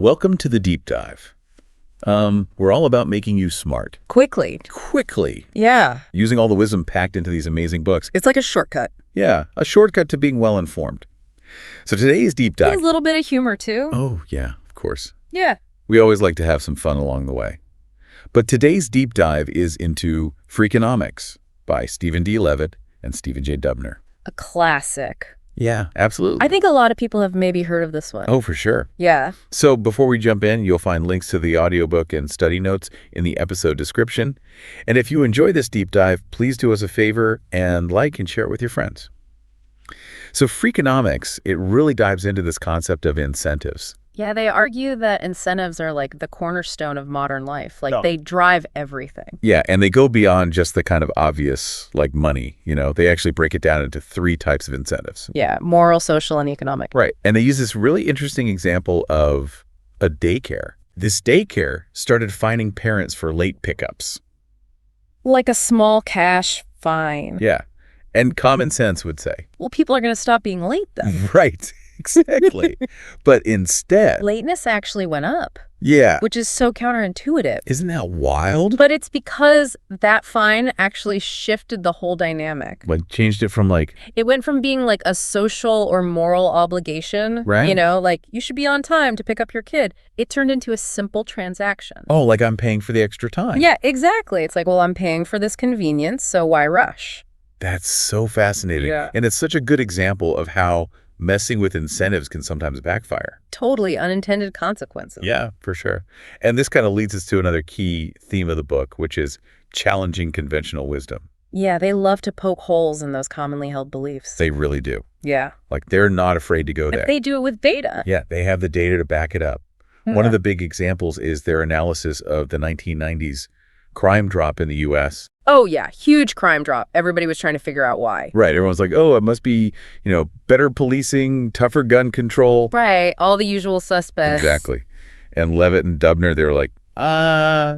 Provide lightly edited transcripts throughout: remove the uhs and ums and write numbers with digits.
Welcome to the deep dive. We're all about making you smart. Quickly. Yeah. Using all the wisdom packed into these amazing books. It's like a shortcut. Yeah, a shortcut to being well-informed. So today's deep dive... A little bit of humor, too. Oh, yeah, of course. Yeah. We always like to have some fun along the way. But today's deep dive is into Freakonomics by Stephen D. Levitt and Stephen J. Dubner. A classic. Yeah, absolutely. I think a lot of people have maybe heard of this one. Oh, for sure. Yeah. So before we jump in, you'll find links to the audiobook and study notes in the episode description. And if you enjoy this deep dive, please do us a favor and like and share it with your friends. So Freakonomics, it really dives into this concept of incentives. Yeah, they argue that incentives are like the cornerstone of modern life. Like they drive everything. Yeah, and they go beyond just the kind of obvious, like money, They actually break it down into 3 types of incentives. Yeah, moral, social, and economic. Right, and they use this really interesting example of a daycare. This daycare started fining parents for late pickups. Like a small cash fine. Yeah, and common sense would say. Well, people are going to stop being late then. Right. Exactly. But instead... lateness actually went up. Yeah. Which is so counterintuitive. Isn't that wild? But it's because that fine actually shifted the whole dynamic. Like changed it from like... it went from being like a social or moral obligation, right? Like you should be on time to pick up your kid. It turned into a simple transaction. Oh, like I'm paying for the extra time. Yeah, exactly. It's like, well, I'm paying for this convenience, so why rush? That's so fascinating. Yeah. And it's such a good example of how messing with incentives can sometimes backfire. Totally unintended consequences. Yeah, for sure. And this kind of leads us to another key theme of the book, which is challenging conventional wisdom. Yeah, they love to poke holes in those commonly held beliefs. They really do. Yeah. Like they're not afraid to go there. But they do it with data. Yeah, they have the data to back it up. Yeah. One of the big examples is their analysis of the 1990s crime drop in the U.S. Oh, yeah. Huge crime drop. Everybody was trying to figure out why. Right. Everyone's like, oh, it must be, better policing, tougher gun control. Right. All the usual suspects. Exactly. And Levitt and Dubner, they were like,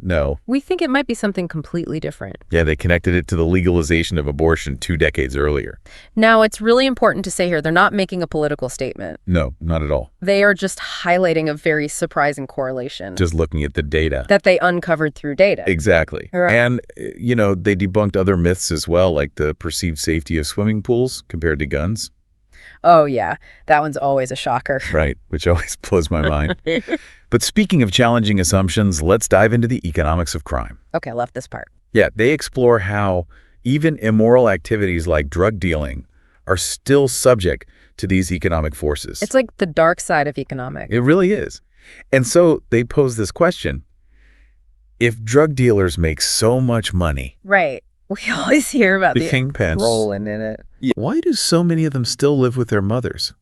no. We think it might be something completely different. Yeah, they connected it to the legalization of abortion 2 decades earlier. Now, it's really important to say here, they're not making a political statement. No, not at all. They are just highlighting a very surprising correlation. Just looking at the data. That they uncovered through data. Exactly. Right. And, they debunked other myths as well, like the perceived safety of swimming pools compared to guns. Oh, yeah. That one's always a shocker. Right, which always blows my mind. But speaking of challenging assumptions, let's dive into the economics of crime. Okay, I love this part. Yeah, they explore how even immoral activities like drug dealing are still subject to these economic forces. It's like the dark side of economics. It really is. And so they pose this question. If drug dealers make so much money... right. We always hear about the kingpins rolling in it. Yeah. Why do so many of them still live with their mothers?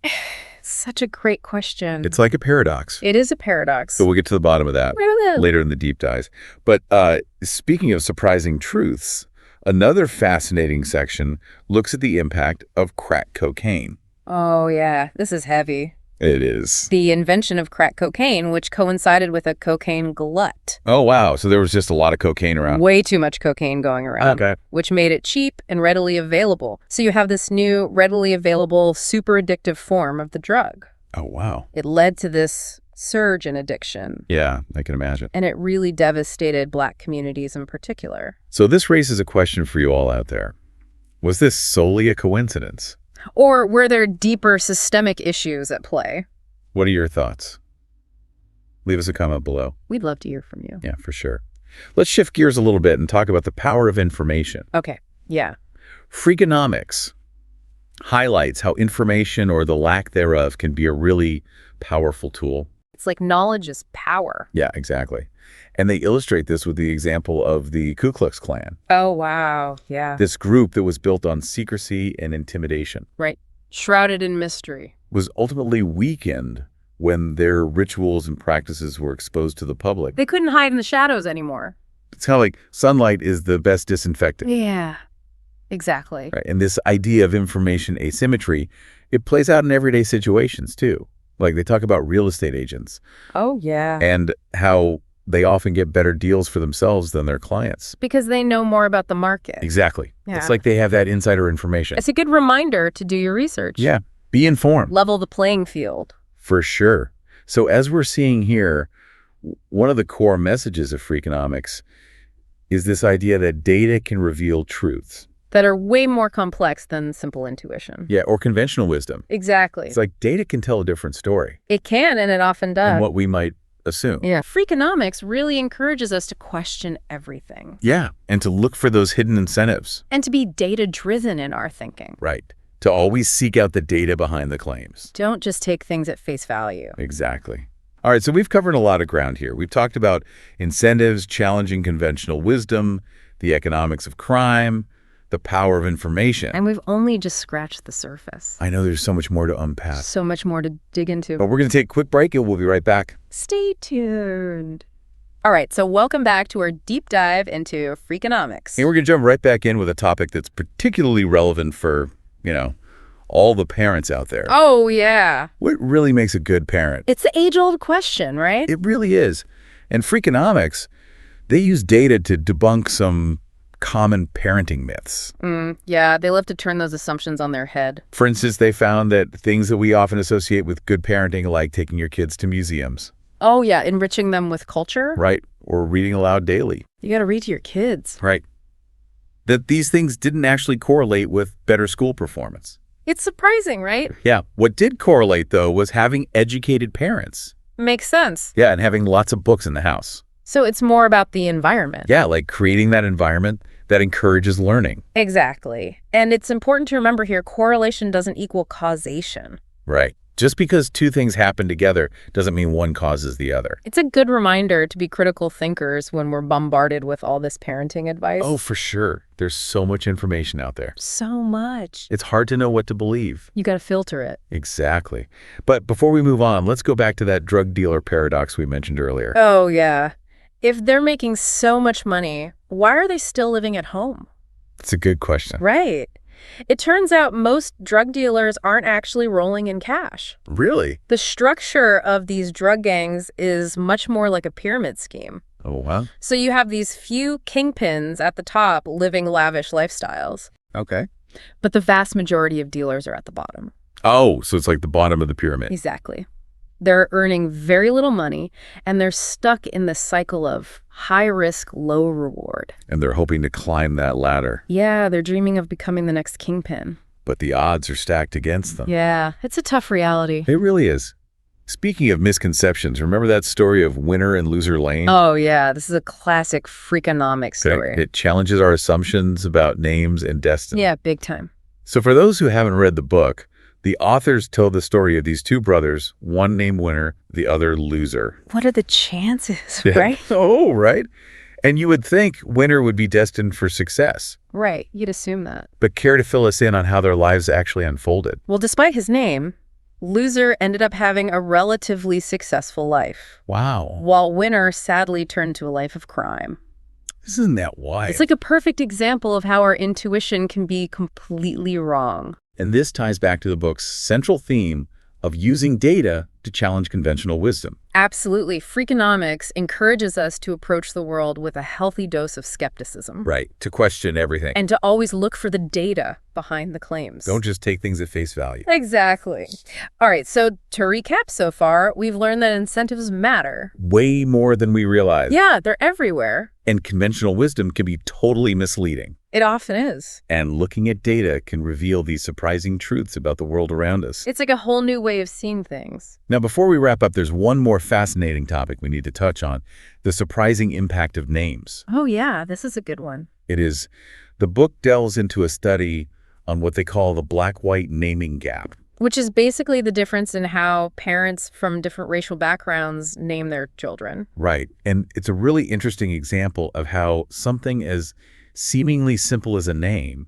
Such a great question. It's like a paradox. It is a paradox. So we'll get to the bottom of that later in the deep dives. But speaking of surprising truths, another fascinating section looks at the impact of crack cocaine. Oh, yeah. This is heavy. It is. The invention of crack cocaine, which coincided with a cocaine glut. Oh, wow. So there was just a lot of cocaine around. Way too much cocaine going around. Okay. Which made it cheap and readily available. So you have this new, readily available, super addictive form of the drug. Oh, wow. It led to this surge in addiction. Yeah, I can imagine. And it really devastated Black communities in particular. So this raises a question for you all out there. Was this solely a coincidence? Or were there deeper systemic issues at play? What are your thoughts? Leave us a comment below. We'd love to hear from you. Yeah, for sure. Let's shift gears a little bit and talk about the power of information. Okay, yeah. Freakonomics highlights how information or the lack thereof can be a really powerful tool. It's like knowledge is power. Yeah, exactly. And they illustrate this with the example of the Ku Klux Klan. Oh, wow. Yeah. This group that was built on secrecy and intimidation. Right. Shrouded in mystery. Was ultimately weakened when their rituals and practices were exposed to the public. They couldn't hide in the shadows anymore. It's kind of like sunlight is the best disinfectant. Yeah, exactly. Right. And this idea of information asymmetry, it plays out in everyday situations too. Like they talk about real estate agents. Oh, yeah. And how they often get better deals for themselves than their clients. Because they know more about the market. Exactly. Yeah. It's like they have that insider information. It's a good reminder to do your research. Yeah. Be informed. Level the playing field. For sure. So as we're seeing here, one of the core messages of Freakonomics is this idea that data can reveal truths. That are way more complex than simple intuition. Yeah, or conventional wisdom. Exactly. It's like data can tell a different story It can, and it often does. than what we might assume. Yeah. Freakonomics really encourages us to question everything. Yeah, and to look for those hidden incentives. And to be data-driven in our thinking. Right. To always seek out the data behind the claims. Don't just take things at face value. Exactly. All right, so we've covered a lot of ground here. We've talked about incentives, challenging conventional wisdom, the economics of crime, the power of information. And we've only just scratched the surface. I know there's so much more to unpack. So much more to dig into. But we're going to take a quick break and we'll be right back. Stay tuned. All right, so welcome back to our deep dive into Freakonomics. And we're going to jump right back in with a topic that's particularly relevant for, all the parents out there. Oh, yeah. What really makes a good parent? It's the age-old question, right? It really is. And Freakonomics, they use data to debunk some common parenting myths. Yeah, they love to turn those assumptions on their head. For instance, they found that things that we often associate with good parenting, like taking your kids to museums. Oh, yeah, enriching them with culture. Right. Or reading aloud daily. You got to read to your kids. Right. That these things didn't actually correlate with better school performance. It's surprising, right? Yeah. What did correlate, though, was having educated parents. Makes sense. Yeah, and having lots of books in the house. So it's more about the environment. Yeah, like creating that environment that encourages learning. Exactly. And it's important to remember here, correlation doesn't equal causation. Right. Just because two things happen together doesn't mean one causes the other. It's a good reminder to be critical thinkers when we're bombarded with all this parenting advice. Oh, for sure. There's so much information out there. So much. It's hard to know what to believe. You got to filter it. Exactly. But before we move on, let's go back to that drug dealer paradox we mentioned earlier. Oh, yeah. If they're making so much money, why are they still living at home? It's a good question. Right. It turns out most drug dealers aren't actually rolling in cash. Really? The structure of these drug gangs is much more like a pyramid scheme. Oh, wow. So you have these few kingpins at the top living lavish lifestyles, Okay. but the vast majority of dealers are at the bottom. Oh, so it's like the bottom of the pyramid. Exactly. They're earning very little money, and they're stuck in the cycle of high risk, low reward. And they're hoping to climb that ladder. Yeah, they're dreaming of becoming the next kingpin. But the odds are stacked against them. Yeah, it's a tough reality. It really is. Speaking of misconceptions, remember that story of Winner and Loser Lane? Oh, yeah, this is a classic Freakonomics story. It challenges our assumptions about names and destiny. Yeah, big time. So for those who haven't read the book, the authors tell the story of these two brothers, one named Winner, the other Loser. What are the chances, Yeah. right? Oh, right. And you would think Winner would be destined for success. Right, you'd assume that. But care to fill us in on how their lives actually unfolded? Well, despite his name, Loser ended up having a relatively successful life, Wow. while Winner sadly turned to a life of crime. Isn't that wild? It's like a perfect example of how our intuition can be completely wrong. And this ties back to the book's central theme of using data to challenge conventional wisdom. Absolutely. Freakonomics encourages us to approach the world with a healthy dose of skepticism. Right. To question everything. And to always look for the data behind the claims. Don't just take things at face value. Exactly. All right, so to recap so far, we've learned that incentives matter. Way more than we realize. Yeah, they're everywhere. And conventional wisdom can be totally misleading. It often is. And looking at data can reveal these surprising truths about the world around us. It's like a whole new way of seeing things. Now, before we wrap up, there's one more fascinating topic we need to touch on, the surprising impact of names. Oh, yeah, this is a good one. It is. The book delves into a study on what they call the black-white naming gap. Which is basically the difference in how parents from different racial backgrounds name their children. Right. And it's a really interesting example of how something as seemingly simple as a name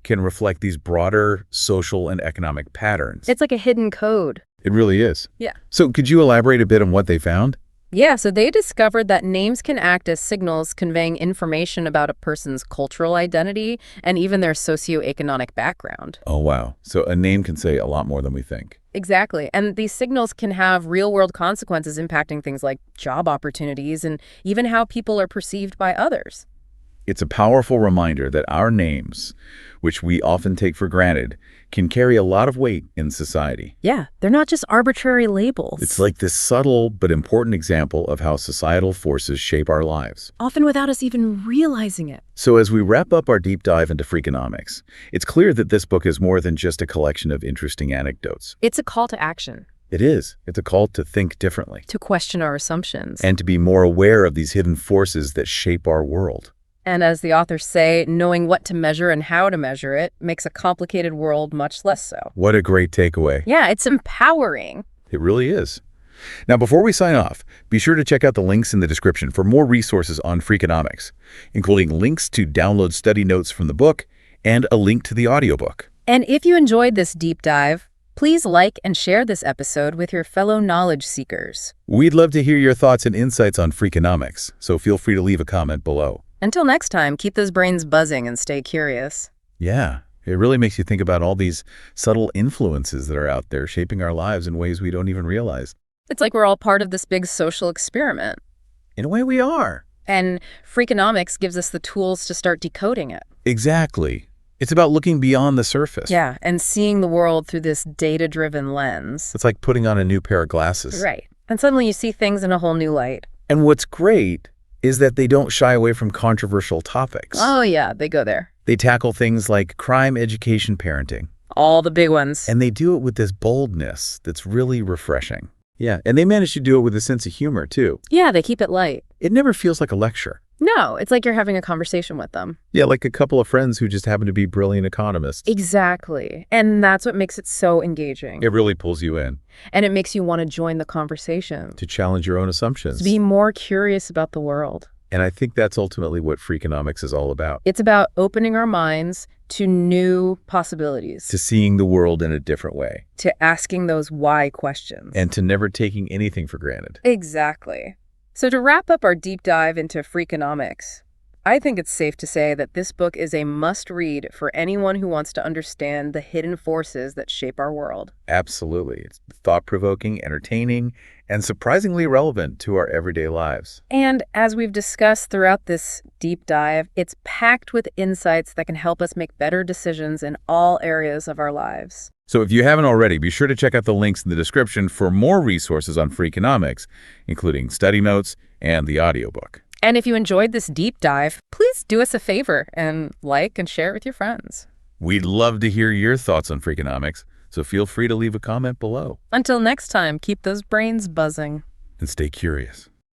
can reflect these broader social and economic patterns. It's like a hidden code. It really is. Yeah. So could you elaborate a bit on what they found? Yeah, so they discovered that names can act as signals conveying information about a person's cultural identity and even their socioeconomic background. Oh, wow. So a name can say a lot more than we think. Exactly. And these signals can have real-world consequences impacting things like job opportunities and even how people are perceived by others. It's a powerful reminder that our names, which we often take for granted, can carry a lot of weight in society. Yeah, they're not just arbitrary labels. It's like this subtle but important example of how societal forces shape our lives. Often without us even realizing it. So as we wrap up our deep dive into Freakonomics, it's clear that this book is more than just a collection of interesting anecdotes. It's a call to action. It is. It's a call to think differently. To question our assumptions. And to be more aware of these hidden forces that shape our world. And as the authors say, knowing what to measure and how to measure it makes a complicated world much less so. What a great takeaway. Yeah, it's empowering. It really is. Now, before we sign off, be sure to check out the links in the description for more resources on Freakonomics, including links to download study notes from the book and a link to the audiobook. And if you enjoyed this deep dive, please like and share this episode with your fellow knowledge seekers. We'd love to hear your thoughts and insights on Freakonomics, so feel free to leave a comment below. Until next time, keep those brains buzzing and stay curious. Yeah, it really makes you think about all these subtle influences that are out there shaping our lives in ways we don't even realize. It's like we're all part of this big social experiment. In a way, we are. And Freakonomics gives us the tools to start decoding it. Exactly. It's about looking beyond the surface. Yeah, and seeing the world through this data-driven lens. It's like putting on a new pair of glasses. Right. And suddenly you see things in a whole new light. And what's great is that they don't shy away from controversial topics. Oh, yeah, they go there. They tackle things like crime, education, parenting. All the big ones. And they do it with this boldness that's really refreshing. Yeah, and they manage to do it with a sense of humor, too. Yeah, they keep it light. It never feels like a lecture. No, it's like you're having a conversation with them. Yeah, like a couple of friends who just happen to be brilliant economists. Exactly. And that's what makes it so engaging. It really pulls you in. And it makes you want to join the conversation. To challenge your own assumptions. To be more curious about the world. And I think that's ultimately what Freakonomics is all about. It's about opening our minds to new possibilities. To seeing the world in a different way. To asking those why questions. And to never taking anything for granted. Exactly. So to wrap up our deep dive into Freakonomics, I think it's safe to say that this book is a must-read for anyone who wants to understand the hidden forces that shape our world. Absolutely. It's thought-provoking, entertaining, and surprisingly relevant to our everyday lives. And as we've discussed throughout this deep dive, it's packed with insights that can help us make better decisions in all areas of our lives. So if you haven't already, be sure to check out the links in the description for more resources on Freakonomics, including study notes and the audiobook. And if you enjoyed this deep dive, please do us a favor and like and share it with your friends. We'd love to hear your thoughts on Freakonomics, so feel free to leave a comment below. Until next time, keep those brains buzzing. And stay curious.